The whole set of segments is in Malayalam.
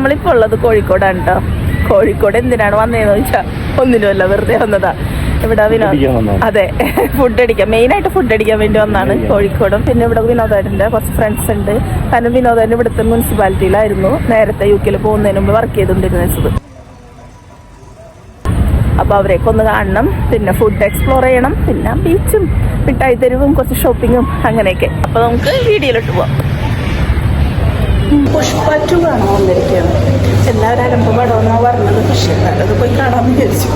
നമ്മളിപ്പോൾ ഉള്ളത് കോഴിക്കോടാണ് കേട്ടോ. കോഴിക്കോട് എന്തിനാണ് വന്നതെന്ന് ചോദിച്ചാൽ ഒന്നിനുമല്ല, വെറുതെ വന്നതാ. ഇവിടെ അതെ, ഫുഡ് അടിക്കാൻ, മെയിനായിട്ട് ഫുഡ് അടിക്കാൻ വേണ്ടി വന്നാണ് കോഴിക്കോടും. പിന്നെ ഇവിടെ വിനോദേട്ടൻ്റെ കുറച്ച് ഫ്രണ്ട്സ് ഉണ്ട്. കാരണം വിനോദേട്ടൻ ഇവിടുത്തെ മുനിസിപ്പാലിറ്റിയിലായിരുന്നു നേരത്തെ UK പോകുന്നതിന് മുമ്പ് വർക്ക് ചെയ്തുകൊണ്ടിരുന്നത്. അപ്പോൾ അവരെയൊക്കെ ഒന്ന് കാണണം, പിന്നെ ഫുഡ് എക്സ്പ്ലോർ ചെയ്യണം, പിന്നെ ബീച്ചും മിഠായി തെരുവും കുറച്ച് ഷോപ്പിങ്ങും അങ്ങനെയൊക്കെ. അപ്പോൾ നമുക്ക് വീഡിയോയിലോട്ട് പോവാം. പുഷ്പ 2 കാണാൻ വന്നിരിക്കുകയാണ്. എല്ലാവരും അരമ്പ പടമെന്നാണ് പറഞ്ഞത്, പക്ഷേ നല്ലത് പോയി കാണാൻ വിചാരിച്ചു.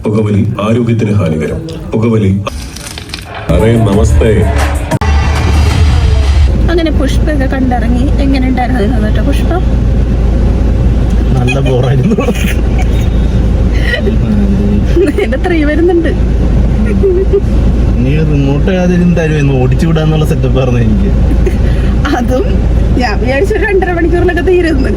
പുകവലി ആരോഗ്യത്തിന് ഹാനികരം. പുകവലി. നമസ്തേ. അങ്ങനെ പുഷ്പൊക്കെ കണ്ടിറങ്ങി. എങ്ങനെ ഉണ്ടായിരുന്നു കേട്ടോ പുഷ്പ? നല്ല ബോറായിരുന്നു. എന്റെ 3 വരുന്നുണ്ട്. നീ റിമോട്ട് ഏതെങ്കിലും തരുമെന്ന് ഓടിച്ചു വിടാന്നുള്ള സെറ്റപ്പ് ആയിരുന്നു എനിക്ക്. അതും ഞാൻ വിചാരിച്ചു 2.5 മണിക്കൂറിലൊക്കെ തീരുന്നു.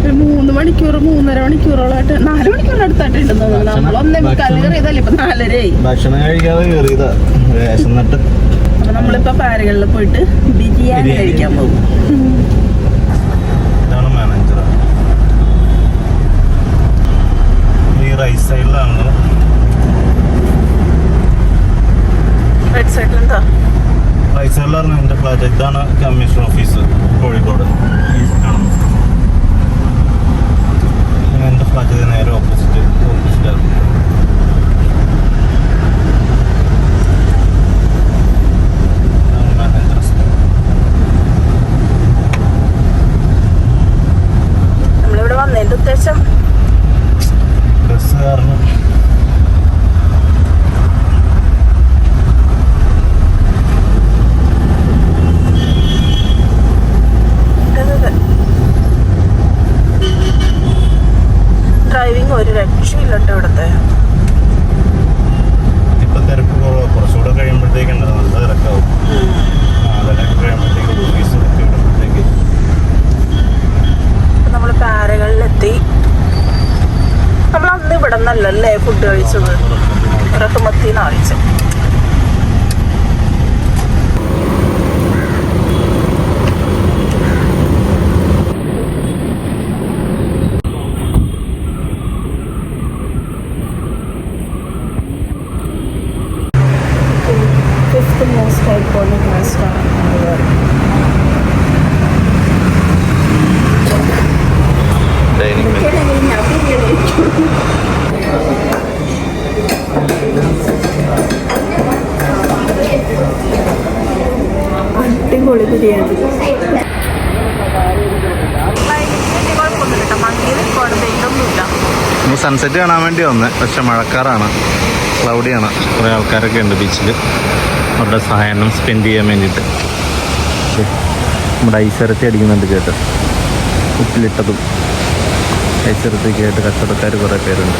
ഒരു 3 മണിക്കൂർ 3.5 മണിക്കൂറോളായിട്ട് 4 മണിക്കൂറിനടുത്തായിട്ടുണ്ടെന്ന് തോന്നുന്നു. നമ്മൾ 1:45 കയറിയതല്ലേ, ഇപ്പൊ 4:30. ഭക്ഷണം കഴിക്കാതെ കയറിയതാ വിശന്നിട്ട്. അപ്പൊ നമ്മളിപ്പോ പാരകളിൽ പോയിട്ട് ബിരിയാണി കഴിക്കാൻ പോകും. ഇതാണ് മാനേജർ. ഈ റൈറ്റ് സൈഡിലാണ്. റൈറ്റ് സൈഡിൽ എന്താ? റൈറ്റ് സൈഡിലായിരുന്നു എന്റെ ഫ്ലാറ്റ്. ഇതാണ് കമ്മീഷൻ ഓഫീസ് കോഴിക്കോട്. എന്റെ ഫ്ലാറ്റ് നേരെ ഓപ്പോസിറ്റാണ്. നമ്മളിവിടെ വന്നതിന്റെ ഉദ്ദേശം ബസ് കാരണം ഡ്രൈവിംഗ് ഒരു രക്ഷയില്ലട്ടോ ഇവിടുത്തെ. ഇപ്പൊ തിരക്ക് കുറവാണ്. കുറച്ചുകൂടെ കഴിയുമ്പോഴത്തേക്ക് നല്ല തിരക്കാവും. അതെല്ലാം കഴിയുമ്പോഴത്തേക്ക് ഓഫീസ് വിടുമ്പോഴത്തേക്ക് നമ്മൾ പാരകളിലെത്തി. നമ്മൾ അന്ന് ഇവിടെ നിന്നല്ലേ ഫുഡ് കഴിച്ചത്, റഹ്മത്തിന്നാണ് കഴിച്ചത്. Most iconic restaurant in the world. അടിപൊളി ബിരിയാണി. സൺസെറ്റ് കാണാൻ വേണ്ടി വന്നേ, പക്ഷെ മഴക്കാറാണ്, ക്ലൗഡിയാണ്. കുറേ ആൾക്കാരൊക്കെ ഉണ്ട് ബീച്ചിൽ അവരുടെ സായാഹ്നം സ്പെൻഡ് ചെയ്യാൻ വേണ്ടിയിട്ട്. നമ്മുടെ ഐസിറച്ചി അടിക്കുന്നുണ്ട് ചേട്ട്, ഉപ്പിലിട്ടതും ഐസിറച്ചിയൊക്കെ ആയിട്ട് കച്ചവടക്കാർ കുറേ പേരുണ്ട്.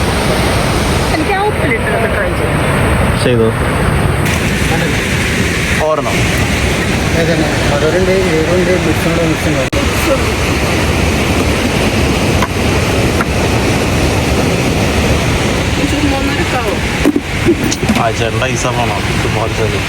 ചെയ്തോ ഓർണോ? ആ ചേട്ടൻ്റെ ഐസാണോ ഇതുപോലെ ചെയ്തു?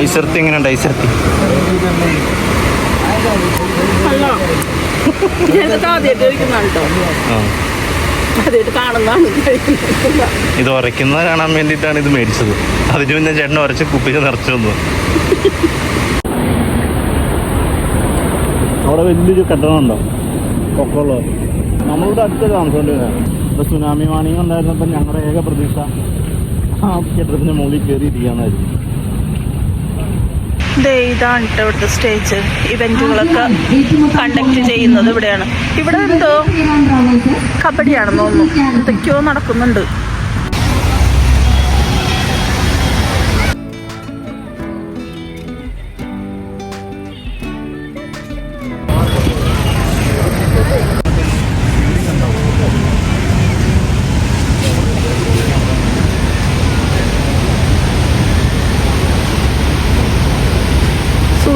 ഐസിറച്ചി എങ്ങനെയുണ്ട്? ഐസിറച്ചി ഇത് ഉരയ്ക്കുന്നത് കാണാൻ വേണ്ടിയിട്ടാണ് ഇത് മേടിച്ചത്. അതിന് പിന്നെ ചേട്ടൻ ഉരച്ച് കുപ്പിച്ച് നിറച്ചു വന്നു. അവിടെ വലിയൊരു കെട്ടിടം ഉണ്ടോ കൊക്കമുള്ള. നമ്മളിവിടെ അടുത്ത താമസമുണ്ടായിരുന്നു. ഇപ്പോൾ സുനാമി വാണിംഗ് ഉണ്ടായിരുന്നപ്പോൾ ഞങ്ങളുടെ ഏക പ്രതീക്ഷ ആ കെട്ടിടത്തിൻ്റെ മുകളിൽ കയറി ഇരിക്കാനായിരുന്നു. ഇതാണ് കേട്ടോ ഇവിടുത്തെ സ്റ്റേജ്. ഇവന്റുകളൊക്കെ കണ്ടക്ട് ചെയ്യുന്നത് ഇവിടെയാണ്. ഇവിടെ എന്തോ കബഡിയാണെന്ന് തോന്നുന്നു, എന്തൊക്കെയോ നടക്കുന്നുണ്ട്.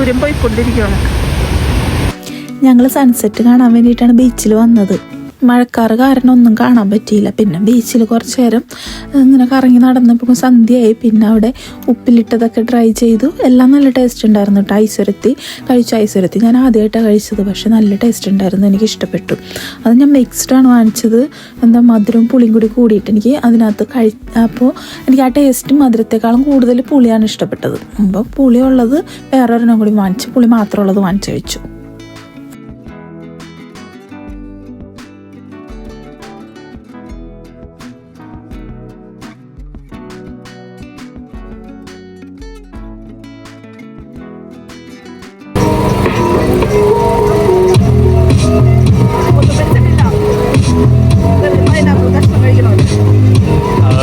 സൂര്യൻ പോയിക്കൊണ്ടിരിക്കുകയാണ്. ഞങ്ങൾ സൺസെറ്റ് കാണാൻ വേണ്ടിയിട്ടാണ് ബീച്ചിൽ വന്നത്. മഴക്കാറ് കാരണം ഒന്നും കാണാൻ പറ്റിയില്ല. പിന്നെ ബീച്ചിൽ കുറച്ച് നേരം ഇങ്ങനെ കറങ്ങി നടന്നപ്പോൾ സന്ധ്യയായി. പിന്നെ അവിടെ ഉപ്പിലിട്ടതൊക്കെ ട്രൈ ചെയ്തു. എല്ലാം നല്ല ടേസ്റ്റ് ഉണ്ടായിരുന്നു കേട്ടോ. ഐശ്വര്യത്തി ഞാൻ ആദ്യമായിട്ടാണ് കഴിച്ചത്. പക്ഷെ നല്ല ടേസ്റ്റ് ഉണ്ടായിരുന്നു, എനിക്ക് ഇഷ്ടപ്പെട്ടു. അത് ഞാൻ മിക്സ്ഡാണ് വാങ്ങിച്ചത്. മധുരവും പുളിയും കൂടി കൂടിയിട്ട് എനിക്ക് അതിനകത്ത് അപ്പോൾ എനിക്ക് ആ ടേസ്റ്റ് മധുരത്തെക്കാളും കൂടുതൽ പുളിയാണ് ഇഷ്ടപ്പെട്ടത്. അപ്പോൾ പുളിയുള്ളത് വേറൊരെണ്ണം കൂടി വാങ്ങിച്ച് പുളി മാത്രമുള്ളത് വാങ്ങിച്ച് കഴിച്ചു.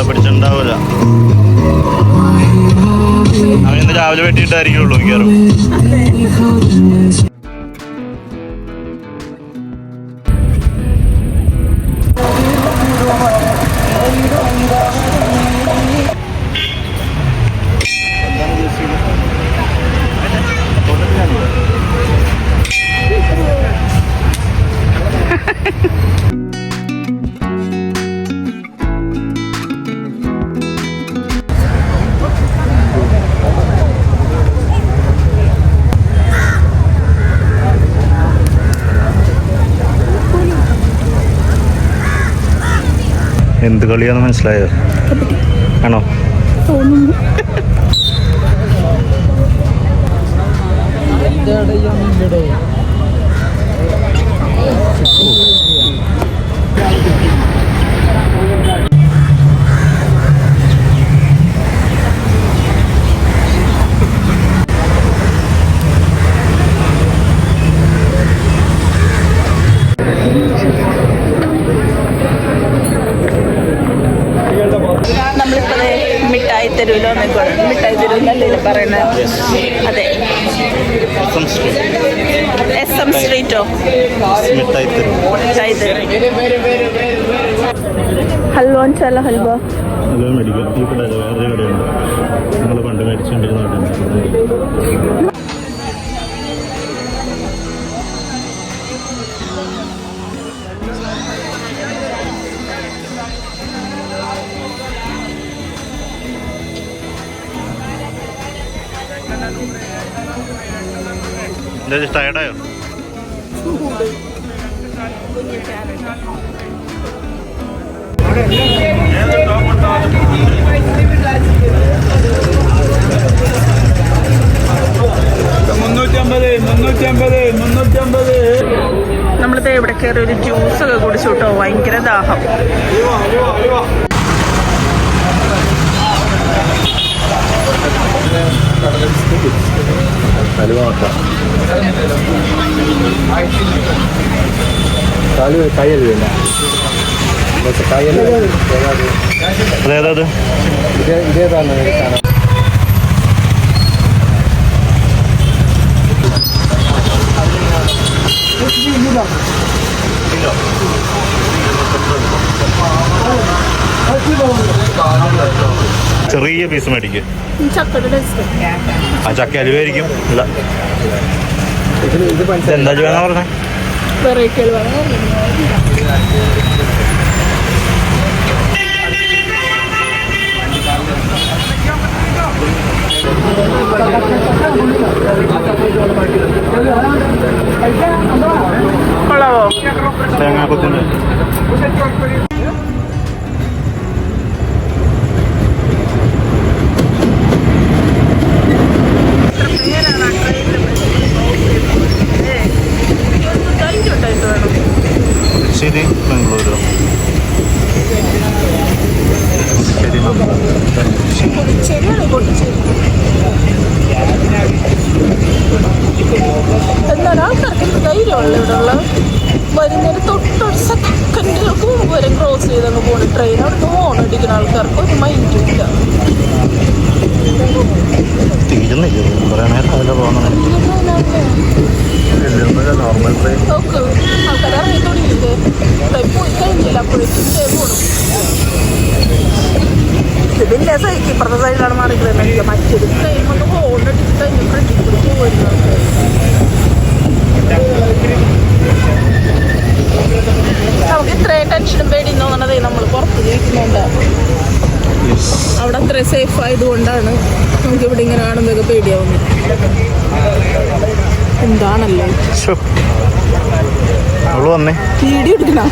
പിടിച്ചിട്ടുണ്ടാവില്ല, അവന് രാവിലെ വെട്ടിയിട്ടായിരിക്കുള്ളൂ മിക്കവാറും. എന്ത് കളിയാന്ന് മനസ്സിലായോ? ആണോ? മിഠായി തെരുവിലല്ലേ പറയുന്നത്? അതെ, SM സ്ട്രീറ്റോ മിഠായി തെരുവ്. ഹൽവ ചല ഹൽവ മെഡിക്കൽ ഈ കട വേറൊരു കടയുണ്ട്, നമ്മൾ പണ്ട് മേടിച്ചുകൊണ്ടിരുന്ന. ടയർഡായോ? നമ്മളിത് എവിടെ കയറി ഒരു ജ്യൂസ് ഒക്കെ കുടിച്ചു കേട്ടോ. ഭയങ്കര ദാഹം. അതേതാ? ചെറിയ പീസ് മേടിക്കും. ആ ചക്ക അലുവായിരിക്കും. ഇല്ല, എന്താ ചെയ്യാന്ന് പറഞ്ഞേ? കൊള്ളാവോ? തേങ്ങാക്കൊത്തിന് ശരി. ബാംഗ്ലൂരോ? എന്നാൽ ആൾക്കാർക്ക് ധൈര്യമുള്ള ഇവിടെ ഉള്ള വരുന്നൊരു തൊട്ടൊരു സെക്കൻഡുകൾക്ക് മുമ്പ് വരെ ക്രോസ് ചെയ്തങ്ങ് പോകുന്നു. ട്രെയിൻ അവിടെ നിന്ന് ഓൺ അടിക്കുന്ന ആൾക്കാർക്ക് ഒരു മൈൻഡും ഇല്ല. തീരുന്നില്ല, കുറേ നേരം അതിലെ പോകുന്നത്. നോർമൽ ട്രെയിൻ നോക്ക്, ആൾക്കാർ ഇറങ്ങി തുടങ്ങിയില്ലേ? ട്രെയിൻ പോയി കഴിഞ്ഞില്ല, അപ്പോഴേക്കും പോകണം. ഇതില്ല സൈക്കിൾ ഇപ്പുറത്തെ സൈഡിലാണ് മാറിക്കുന്നത് എനിക്ക് മറ്റൊരു ട്രെയിൻ വന്ന് ഹോണടിച്ചിട്ട് അതിന് ഫ്രണ്ടിൽ കൂടി പോരുന്നത്. നമുക്ക് ഇത്രയും ടെൻഷനും പേടിയും തോന്നണതേ നമ്മൾ പുറത്ത് ജീവിക്കുന്നുണ്ട്. അവിടെ അത്രയും സേഫ് ആയതുകൊണ്ടാണ് നമുക്ക് ഇവിടെ ഇങ്ങനെ കാണുന്നതൊക്കെ പേടിയാവുന്നത്. എന്താണല്ലോ അവള് വന്നേ വീഡിയോ എടുക്കണം.